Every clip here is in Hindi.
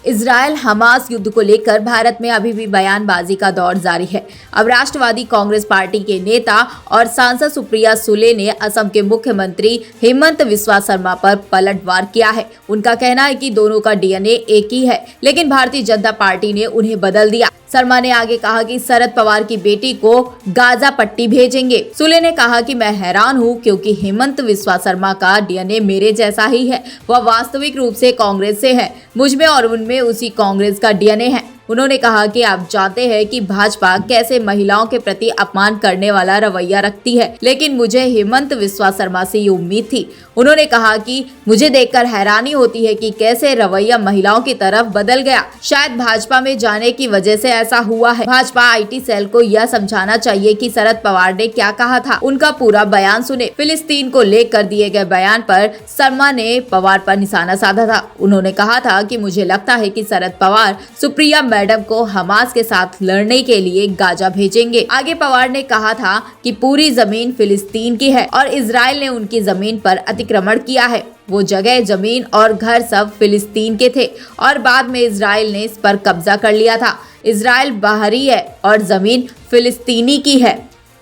इजरायल हमास युद्ध को लेकर भारत में अभी भी बयानबाजी का दौर जारी है। अब राष्ट्रवादी कांग्रेस पार्टी के नेता और सांसद सुप्रिया सुले ने असम के मुख्यमंत्री हेमंत बिस्वा शर्मा पर पलटवार किया है। उनका कहना है कि दोनों का डीएनए एक ही है, लेकिन भारतीय जनता पार्टी ने उन्हें बदल दिया। शर्मा ने आगे कहा कि शरद पवार की बेटी को गाजा पट्टी भेजेंगे। सुले ने कहा कि मैं हैरान हूं क्योंकि हेमंत बिस्वा शर्मा का डीएनए मेरे जैसा ही है। वह वास्तविक रूप से कांग्रेस से है, मुझ में और उनमें उसी कांग्रेस का डीएनए है। उन्होंने कहा कि आप जानते हैं कि भाजपा कैसे महिलाओं के प्रति अपमान करने वाला रवैया रखती है, लेकिन मुझे हेमंत बिस्वा शर्मा से ये उम्मीद थी। उन्होंने कहा कि मुझे देखकर हैरानी होती है कि कैसे रवैया महिलाओं की तरफ बदल गया। शायद भाजपा में जाने की वजह से ऐसा हुआ है। भाजपा आईटी सेल को यह समझाना चाहिए कि शरद पवार ने क्या कहा था, उनका पूरा बयान सुने। फिलिस्तीन को लेकर दिए गए बयान पर शर्मा ने पवार पर निशाना साधा था। उन्होंने कहा था कि मुझे लगता है कि शरद पवार सुप्रिया मैडम को हमास के साथ लड़ने के लिए गाजा भेजेंगे। आगे पवार ने कहा था कि पूरी जमीन फिलिस्तीन की है और इजराइल ने उनकी जमीन पर अतिक्रमण किया है। वो जगह, जमीन और घर सब फिलिस्तीन के थे और बाद में इजराइल ने इस पर कब्जा कर लिया था। इजराइल बाहरी है और जमीन फिलिस्तीनी की है।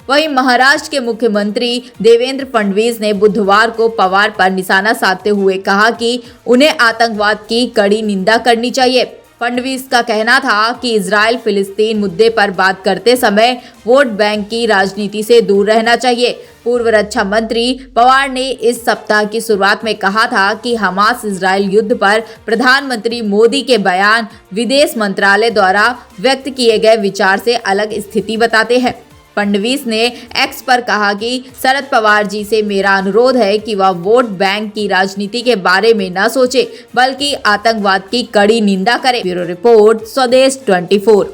वहीं महाराष्ट्र के मुख्यमंत्री देवेंद्र फडणवीस ने बुधवार को पवार पर निशाना साधते हुए कहा कि उन्हें आतंकवाद की कड़ी निंदा करनी चाहिए। फडणवीस का कहना था कि इजराइल फिलिस्तीन मुद्दे पर बात करते समय वोट बैंक की राजनीति से दूर रहना चाहिए। पूर्व रक्षा मंत्री पवार ने इस सप्ताह की शुरुआत में कहा था कि हमास इजराइल युद्ध पर प्रधानमंत्री मोदी के बयान विदेश मंत्रालय द्वारा व्यक्त किए गए विचार से अलग स्थिति बताते हैं। फडणवीस ने एक्स पर कहा कि शरद पवार जी से मेरा अनुरोध है कि वह वोट बैंक की राजनीति के बारे में न सोचे, बल्कि आतंकवाद की कड़ी निंदा करें। ब्यूरो रिपोर्ट, स्वदेश 24।